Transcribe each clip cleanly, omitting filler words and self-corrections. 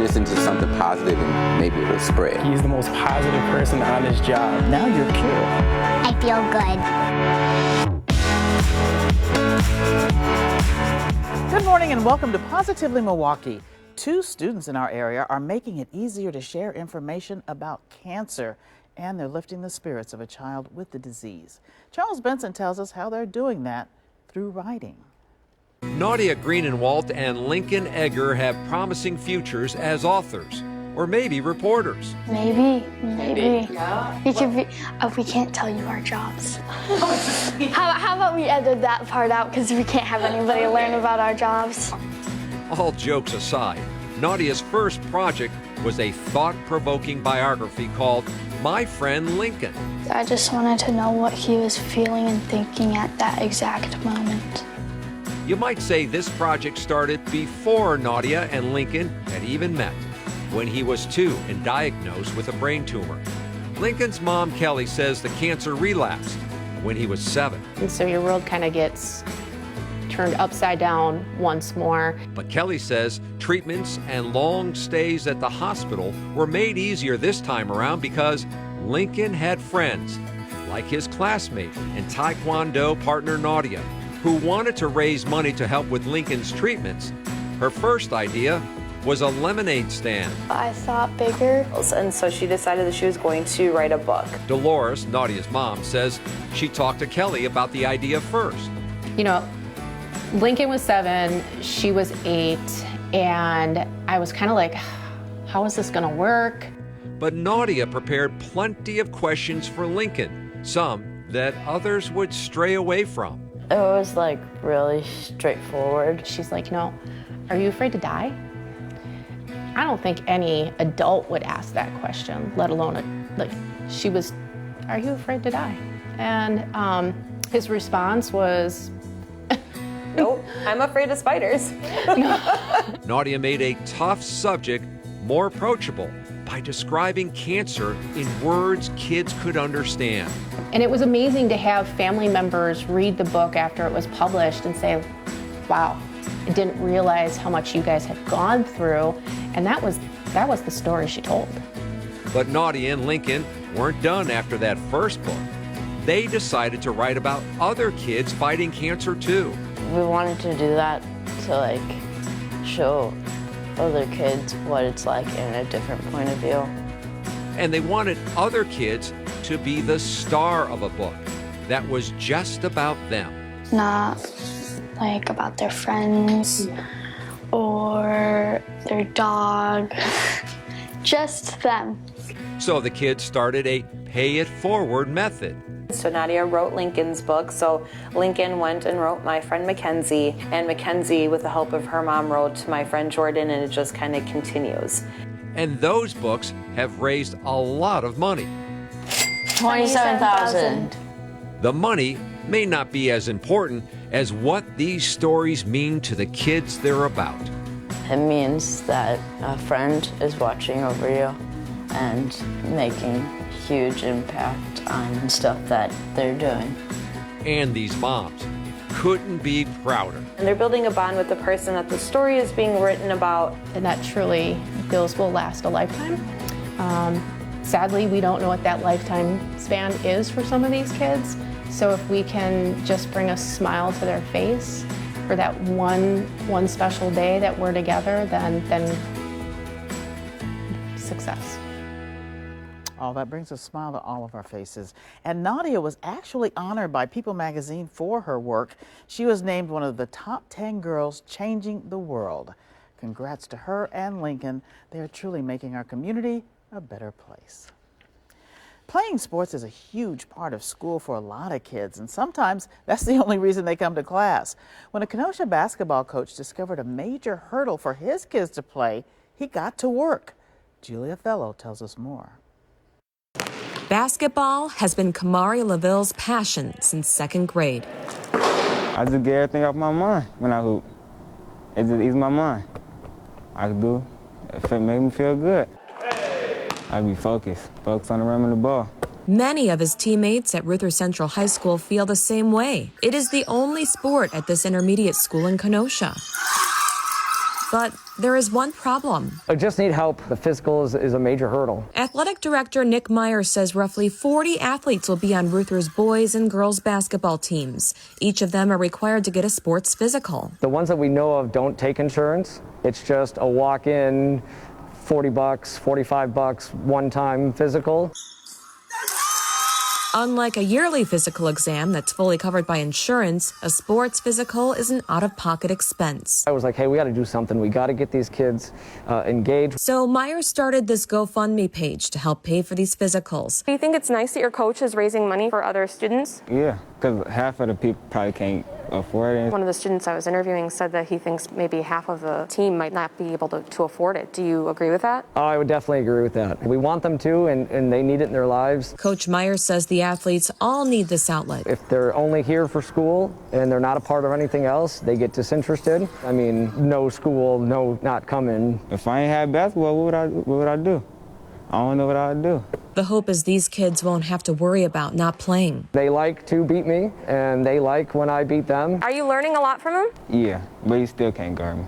this into something positive and maybe it'll spread. He's the most positive person on his job. Now you're cured. I feel good. Good morning and welcome to Positively Milwaukee. 2 students in our area are making it easier to share information about cancer, and they're lifting the spirits of a child with the disease. Charles Benson tells us how they're doing that through writing. Nadia Greenenwald and Lincoln Egger have promising futures as authors, or maybe reporters. Maybe. Yeah. We can't tell you our jobs. How about we edit that part out because we can't have anybody learn about our jobs. All jokes aside, Nadia's first project was a thought-provoking biography called My Friend Lincoln. I just wanted to know what he was feeling and thinking at that exact moment. You might say this project started before Nadia and Lincoln had even met, when he was 2 and diagnosed with a brain tumor. Lincoln's mom, Kelly, says the cancer relapsed when he was 7. And so your world kind of gets turned upside down once more. But Kelly says treatments and long stays at the hospital were made easier this time around because Lincoln had friends, like his classmate and Taekwondo partner Nadia, who wanted to raise money to help with Lincoln's treatments. Her first idea was a lemonade stand. I thought bigger. And so she decided that she was going to write a book. Dolores, Nadia's mom, says she talked to Kelly about the idea first. You know, Lincoln was 7, she was 8, and I was kind of like, how is this gonna work? But Nadia prepared plenty of questions for Lincoln, some that others would stray away from. It was like really straightforward. She's like, you know, are you afraid to die? I don't think any adult would ask that question, let alone she was, are you afraid to die? And his response was, nope, I'm afraid of spiders. Nadia made a tough subject more approachable by describing cancer in words kids could understand. And it was amazing to have family members read the book after it was published and say, wow, I didn't realize how much you guys had gone through. And that was the story she told. But Nadia and Lincoln weren't done after that first book. They decided to write about other kids fighting cancer too. We wanted to do that to show other kids what it's like in a different point of view. And they wanted other kids to be the star of a book that was just about them. Not about their friends or their dog, just them. So the kids started a pay it forward method. So Nadia wrote Lincoln's book, so Lincoln went and wrote My Friend Mackenzie, and Mackenzie, with the help of her mom, wrote My Friend Jordan, and it just kind of continues. And those books have raised a lot of money. $27,000. The money may not be as important as what these stories mean to the kids they're about. It means that a friend is watching over you and making huge impact on stuff that they're doing. And these moms couldn't be prouder. And they're building a bond with the person that the story is being written about. And that truly, those will last a lifetime. Sadly, we don't know what that lifetime span is for some of these kids. So if we can just bring a smile to their face for that one special day that we're together, then success. Oh, that brings a smile to all of our faces. And Nadia was actually honored by People magazine for her work. She was named one of the top 10 girls changing the world. Congrats to her and Lincoln. They are truly making our community a better place. Playing sports is a huge part of school for a lot of kids, and sometimes that's the only reason they come to class. When a Kenosha basketball coach discovered a major hurdle for his kids to play, he got to work. Julia Fellow tells us more. Basketball has been Kamari LaVille's passion since 2nd grade. I just get everything off my mind when I hoop. It just eases my mind. I can do it. It makes me feel good. I be focused on the rim of the ball. Many of his teammates at Ruther Central High School feel the same way. It is the only sport at this intermediate school in Kenosha. But there is one problem. I just need help. The physical is a major hurdle. Athletic director Nick Myers says roughly 40 athletes will be on Ruther's boys and girls basketball teams. Each of them are required to get a sports physical. The ones that we know of don't take insurance. It's just a walk-in, $40, $45, one-time physical. Unlike a yearly physical exam that's fully covered by insurance, a sports physical is an out-of-pocket expense. I was like, hey, we got to do something. We got to get these kids engaged. So Myers started this GoFundMe page to help pay for these physicals. Do you think it's nice that your coach is raising money for other students? Yeah, because half of the people probably can't afford it. One of the students I was interviewing said that he thinks maybe half of the team might not be able to afford it. Do you agree with that? Oh, I would definitely agree with that. We want them to, and they need it in their lives. Coach Myers says the athletes all need this outlet. If they're only here for school and they're not a part of anything else, they get disinterested. I mean, no school, no not coming. If I ain't had basketball, what would I do? I don't know what I would do. The hope is these kids won't have to worry about not playing. They like to beat me, and they like when I beat them. Are you learning a lot from him? Yeah, but he still can't guard me.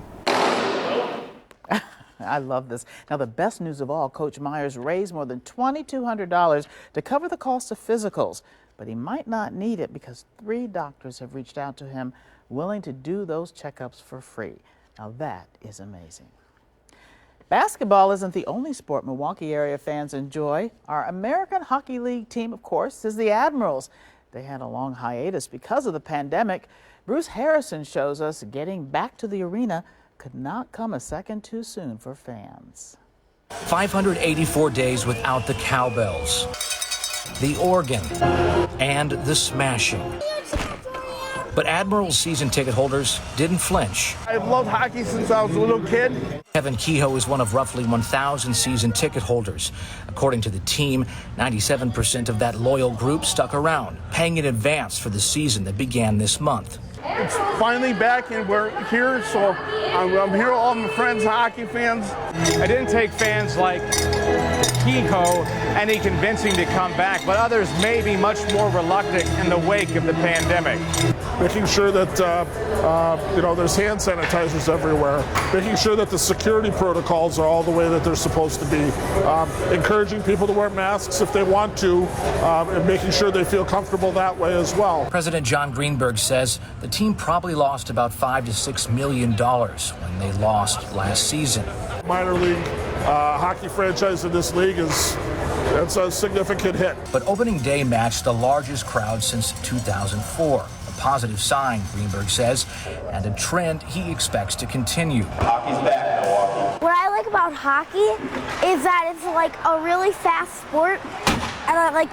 I love this. Now, the best news of all, Coach Myers raised more than $2,200 to cover the cost of physicals, but he might not need it because 3 doctors have reached out to him willing to do those checkups for free. Now, that is amazing. Basketball isn't the only sport Milwaukee area fans enjoy. Our American Hockey League team, of course, is the Admirals. They had a long hiatus because of the pandemic. Bruce Harrison shows us getting back to the arena could not come a second too soon for fans. 584 days without the cowbells, the organ, and the smashing. But Admirals season ticket holders didn't flinch. I've loved hockey since I was a little kid. Kevin Kehoe is one of roughly 1,000 season ticket holders. According to the team, 97% of that loyal group stuck around, paying in advance for the season that began this month. It's finally back and we're here, so I'm here, all my friends, hockey fans. I didn't take fans like Kehoe any convincing to come back, but others may be much more reluctant in the wake of the pandemic. Making sure that there's hand sanitizers everywhere, making sure that the security protocols are all the way that they're supposed to be, encouraging people to wear masks if they want to, and making sure they feel comfortable that way as well. President John Greenberg says the team probably lost about $5 to $6 million when they lost last season. Minor league hockey franchise in this league that's a significant hit. But opening day matched the largest crowd since 2004. A positive sign, Greenberg says, and a trend he expects to continue. Hockey's back, Milwaukee. What I like about hockey is that it's like a really fast sport, and I like.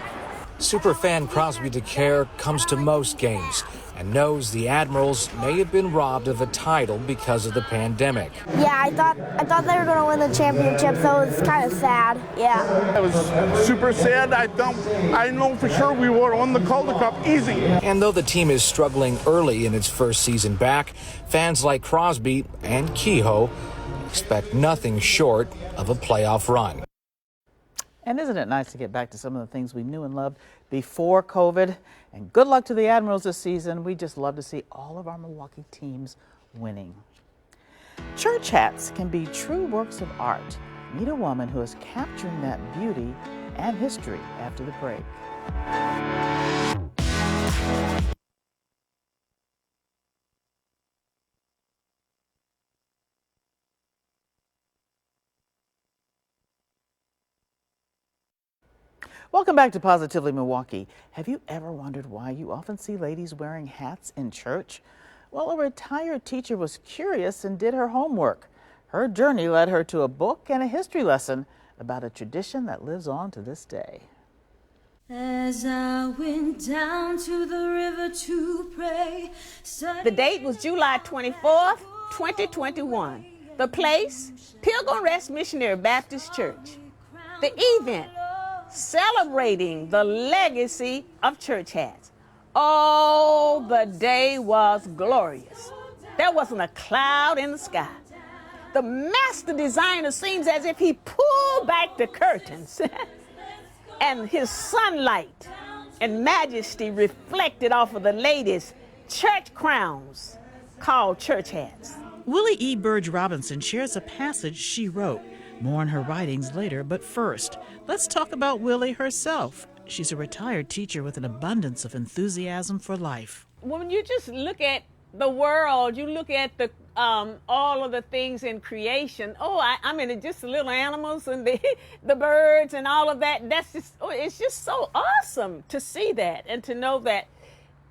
Superfan Crosby DeCare comes to most games and knows the Admirals may have been robbed of a title because of the pandemic. Yeah, I thought they were going to win the championship, so it's kind of sad. Yeah. It was super sad. I know for sure we would have won the Calder Cup easy. And though the team is struggling early in its first season back, fans like Crosby and Kehoe expect nothing short of a playoff run. And isn't it nice to get back to some of the things we knew and loved before COVID? And good luck to the Admirals this season. We just love to see all of our Milwaukee teams winning. Church hats can be true works of art. Meet a woman who is capturing that beauty and history after the break. Welcome back to Positively Milwaukee. Have you ever wondered why you often see ladies wearing hats in church? Well, a retired teacher was curious and did her homework. Her journey led her to a book and a history lesson about a tradition that lives on to this day. As I went down to the river to pray. The date was July 24th, 2021. The place, Pilgrim Rest Missionary Baptist Church. The event, celebrating the legacy of church hats. Oh, the day was glorious. There wasn't a cloud in the sky. The master designer seems as if he pulled back the curtains and his sunlight and majesty reflected off of the ladies' church crowns called church hats. Willie E. Burge Robinson shares a passage she wrote. More on her writings later, but first, let's talk about Willie herself. She's a retired teacher with an abundance of enthusiasm for life. When you just look at the world, you look at the all of the things in creation. I mean, just the little animals and the birds and all of that. It's just so awesome to see that and to know that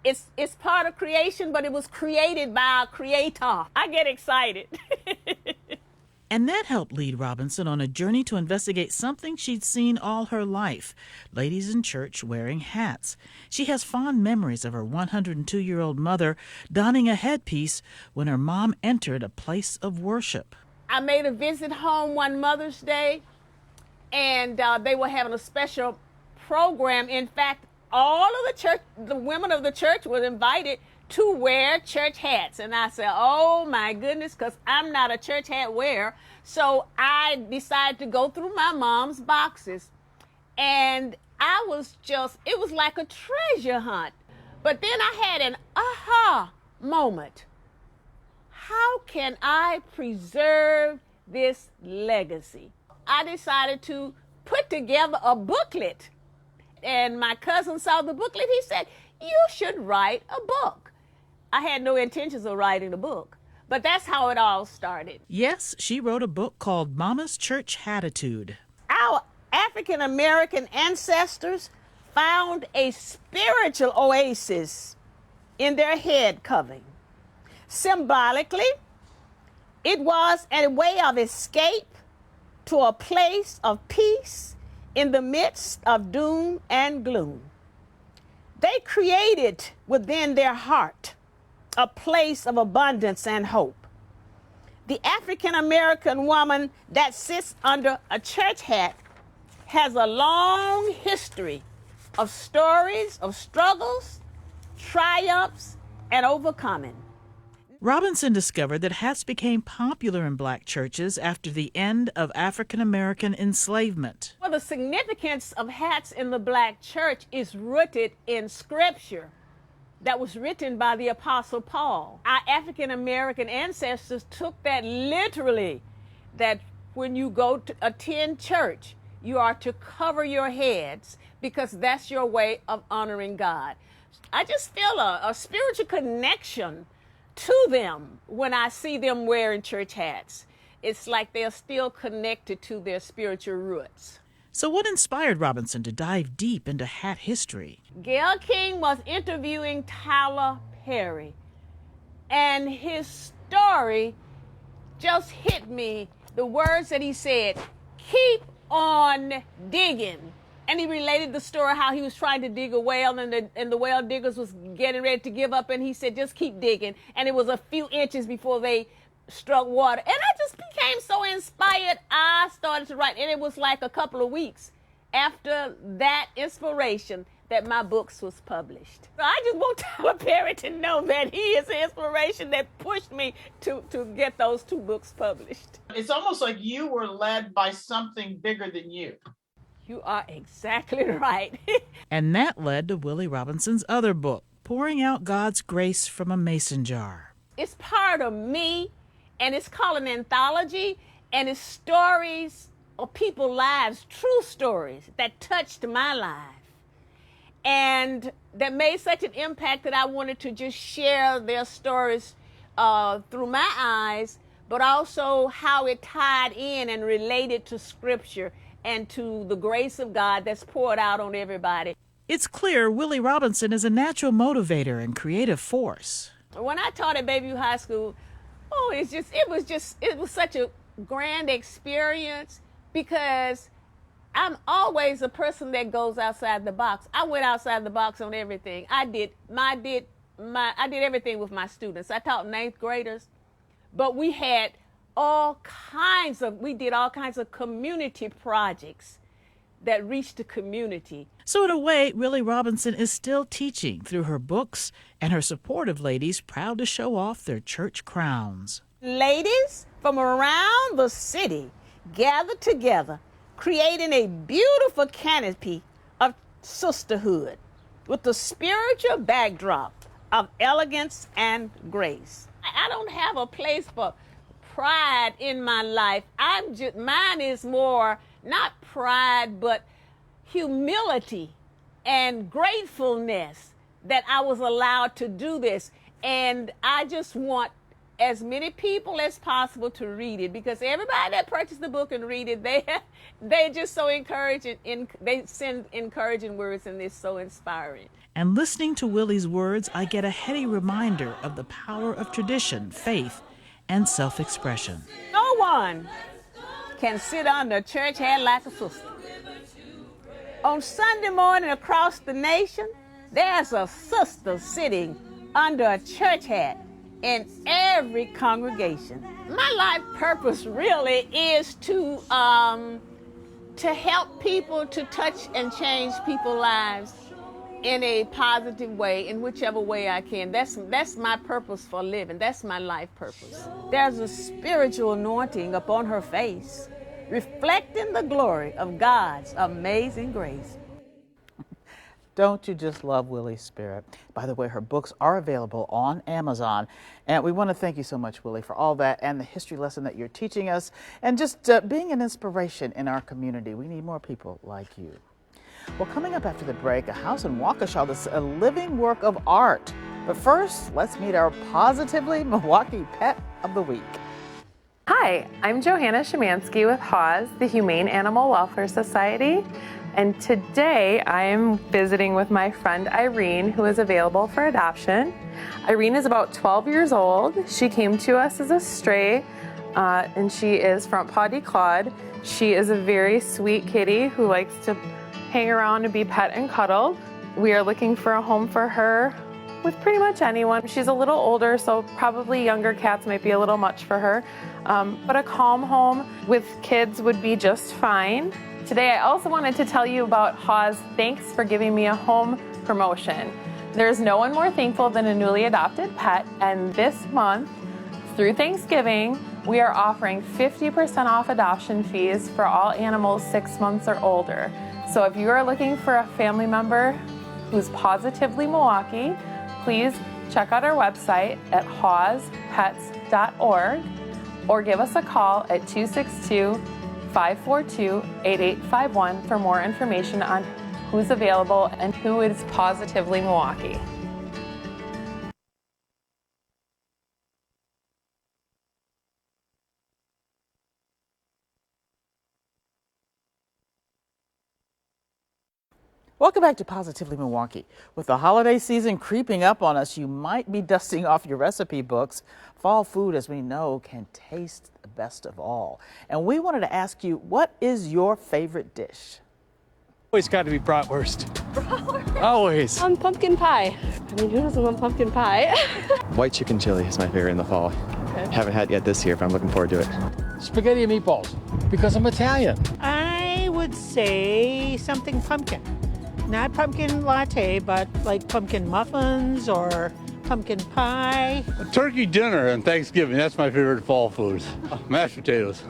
it's part of creation, but it was created by a creator. I get excited. And that helped lead Robinson on a journey to investigate something she'd seen all her life, ladies in church wearing hats. She has fond memories of her 102-year-old mother donning a headpiece when her mom entered a place of worship. I made a visit home one Mother's Day, and they were having a special program. In fact, all of the women of the church were invited to wear church hats. And I said, oh my goodness, because I'm not a church hat wearer. So I decided to go through my mom's boxes. And it was like a treasure hunt. But then I had an aha moment. How can I preserve this legacy? I decided to put together a booklet. And my cousin saw the booklet. He said, you should write a book. I had no intentions of writing a book, but that's how it all started. Yes, she wrote a book called Mama's Church Hatitude. Our African American ancestors found a spiritual oasis in their head covering. Symbolically, it was a way of escape to a place of peace in the midst of doom and gloom. They created within their heart a place of abundance and hope. The African American woman that sits under a church hat has a long history of stories of struggles, triumphs, and overcoming. Robinson discovered that hats became popular in black churches after the end of African American enslavement. Well, the significance of hats in the black church is rooted in scripture that was written by the Apostle Paul. Our African American ancestors took that literally, that when you go to attend church, you are to cover your heads because that's your way of honoring God. I just feel a spiritual connection to them when I see them wearing church hats. It's like they're still connected to their spiritual roots. So what inspired Robinson to dive deep into hat history? Gayle King was interviewing Tyler Perry, and his story just hit me. The words that he said, keep on digging. And he related the story how he was trying to dig a well and the well diggers was getting ready to give up, and he said, just keep digging. And it was a few inches before they struck water. And I just became so inspired. I started to write, and it was like a couple of weeks after that inspiration that my books was published. So I just want Tyler Perry to know that he is the inspiration that pushed me to get those 2 books published. It's almost like you were led by something bigger than you. You are exactly right. And that led to Willie Robinson's other book, Pouring Out God's Grace from a Mason Jar. It's part of me, and it's called an anthology, and it's stories of people's lives, true stories that touched my life and that made such an impact that I wanted to just share their stories through my eyes, but also how it tied in and related to Scripture and to the grace of God that's poured out on everybody. It's clear Willie Robinson is a natural motivator and creative force. When I taught at Bayview High School, it was such a grand experience because I'm always a person that goes outside the box. I went outside the box on everything. I did everything with my students. I taught 9th graders, but we did all kinds of community projects that reached the community. So in a way, Willie Robinson is still teaching through her books and her supportive ladies proud to show off their church crowns. Ladies from around the city gathered together, creating a beautiful canopy of sisterhood with the spiritual backdrop of elegance and grace. I don't have a place for pride in my life. Mine is more not pride, but humility and gratefulness that I was allowed to do this. And I just want as many people as possible to read it, because everybody that purchased the book and read it, they're just so encouraging. They send encouraging words, and it's so inspiring. And listening to Willie's words, I get a heady reminder of the power of tradition, faith, and self-expression. No one can sit under a church hat like a sister. On Sunday morning across the nation, there's a sister sitting under a church hat in every congregation. My life purpose really is to help people, to touch and change people's lives in a positive way, in whichever way I can. That's my purpose for living. That's my life purpose. There's a spiritual anointing upon her face, reflecting the glory of God's amazing grace. Don't you just love Willie's spirit? By the way, her books are available on Amazon. And we want to thank you so much, Willie, for all that and the history lesson that you're teaching us, and just being an inspiration in our community. We need more people like you. Well, coming up after the break, a house in Waukesha that's a living work of art. But first, let's meet our Positively Milwaukee Pet of the Week. Hi, I'm Johanna Szymanski with HAWS, the Humane Animal Welfare Society. And today I am visiting with my friend Irene, who is available for adoption. Irene is about 12 years old. She came to us as a stray, and she is Front Paw Declawed. She is a very sweet kitty who likes to hang around and be pet and cuddled. We are looking for a home for her with pretty much anyone. She's a little older, so probably younger cats might be a little much for her. But a calm home with kids would be just fine. Today I also wanted to tell you about HAWS Thanks for Giving Me a Home promotion. There's no one more thankful than a newly adopted pet, and this month, through Thanksgiving, we are offering 50% off adoption fees for all animals 6 months or older. So if you are looking for a family member who's positively Milwaukee, please check out our website at hawspets.org or give us a call at 262-542-8851 for more information on who's available and who is positively Milwaukee. Welcome back to Positively Milwaukee. With the holiday season creeping up on us, you might be dusting off your recipe books. Fall food, as we know, can taste the best of all. And we wanted to ask you, what is your favorite dish? Always got to be bratwurst. Always. Pumpkin pie. I mean, who doesn't want pumpkin pie? White chicken chili is my favorite in the fall. Okay. Haven't had it yet this year, but I'm looking forward to it. Spaghetti and meatballs, because I'm Italian. I would say something pumpkin. Not pumpkin latte, but like pumpkin muffins or pumpkin pie. A turkey dinner on Thanksgiving, that's my favorite fall food. Mashed potatoes.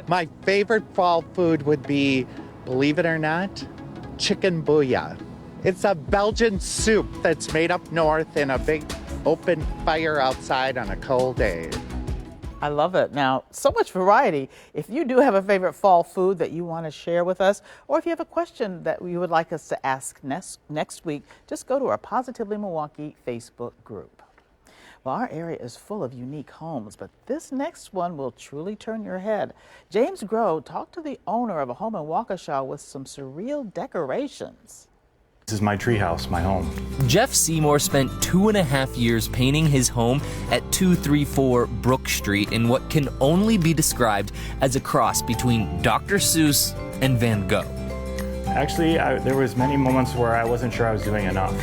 My favorite fall food would be, believe it or not, chicken bouillon. It's a Belgian soup that's made up north in a big open fire outside on a cold day. I love it. Now, so much variety. If you do have a favorite fall food that you want to share with us, or if you have a question that you would like us to ask next week, just go to our Positively Milwaukee Facebook group. Well, our area is full of unique homes, but this next one will truly turn your head. James Groh talked to the owner of a home in Waukesha with some surreal decorations. This is my treehouse, my home. Jeff Seymour spent 2.5 years painting his home at 234 Brook Street in what can only be described as a cross between Dr. Seuss and Van Gogh. Actually, there was many moments where I wasn't sure I was doing enough.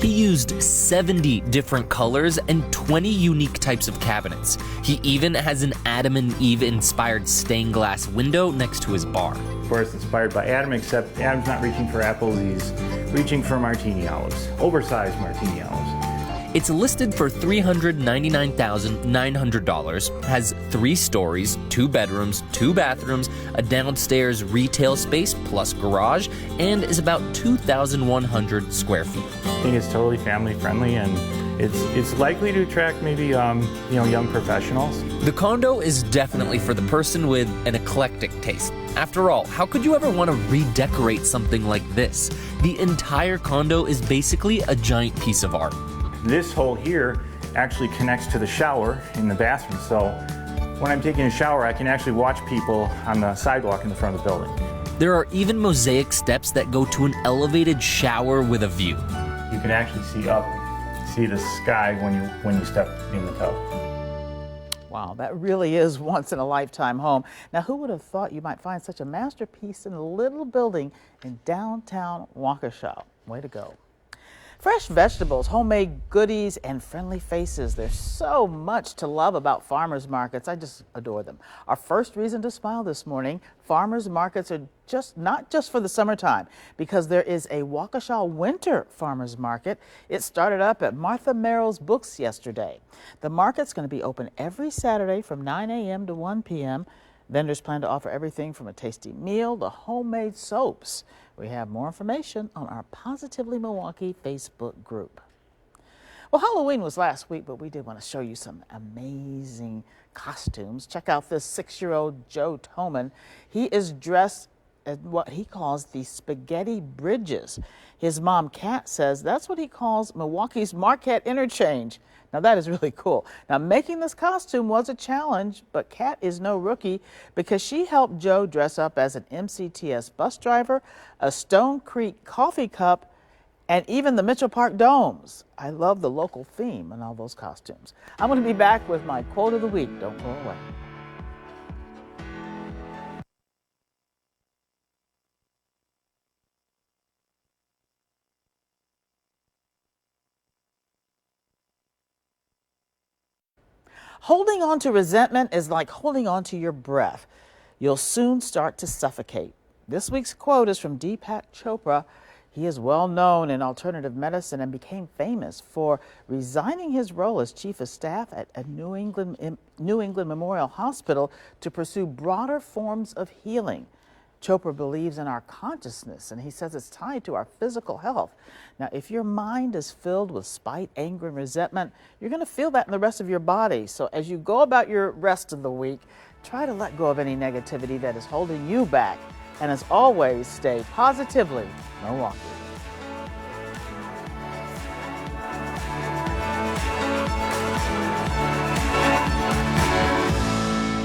He used 70 different colors and 20 unique types of cabinets. He even has an Adam and Eve inspired stained glass window next to his bar. Of course, inspired by Adam, except Adam's not reaching for apples, he's reaching for martini olives, oversized martini olives. It's listed for $399,900, has 3 stories, 2 bedrooms, 2 bathrooms, a downstairs retail space plus garage, and is about 2,100 square feet. I think it's totally family friendly, and It's likely to attract maybe young professionals. The condo is definitely for the person with an eclectic taste. After all, how could you ever want to redecorate something like this? The entire condo is basically a giant piece of art. This hole here actually connects to the shower in the bathroom, so when I'm taking a shower, I can actually watch people on the sidewalk in the front of the building. There are even mosaic steps that go to an elevated shower with a view. You can actually see the sky when you step in the tub. Wow, that really is once in a lifetime home. Now, who would have thought you might find such a masterpiece in a little building in downtown Waukesha? Way to go. Fresh vegetables, homemade goodies, and friendly faces. There's so much to love about farmers markets. I just adore them. Our first reason to smile this morning, farmers markets are not just for the summertime, because there is a Waukesha winter farmers market. It started up at Martha Merrill's Books yesterday. The market's going to be open every Saturday from 9 a.m. to 1 p.m. Vendors plan to offer everything from a tasty meal to homemade soaps. We have more information on our Positively Milwaukee Facebook group. Well, Halloween was last week, but we did want to show you some amazing costumes. Check out this 6-year-old Joe Toman. He is dressed as what he calls the Spaghetti Bridges. His mom, Kat, says that's what he calls Milwaukee's Marquette Interchange. Now, that is really cool. Now, making this costume was a challenge, but Kat is no rookie because she helped Joe dress up as an MCTS bus driver, a Stone Creek coffee cup, and even the Mitchell Park Domes. I love the local theme in all those costumes. I'm going to be back with my quote of the week. Don't go away. Holding on to resentment is like holding on to your breath. You'll soon start to suffocate. This week's quote is from Deepak Chopra. He is well known in alternative medicine and became famous for resigning his role as chief of staff at a New England Memorial Hospital to pursue broader forms of healing. Chopra believes in our consciousness, and he says it's tied to our physical health. Now, if your mind is filled with spite, anger, and resentment, you're going to feel that in the rest of your body. So as you go about your rest of the week, try to let go of any negativity that is holding you back. And as always, stay positively Milwaukee.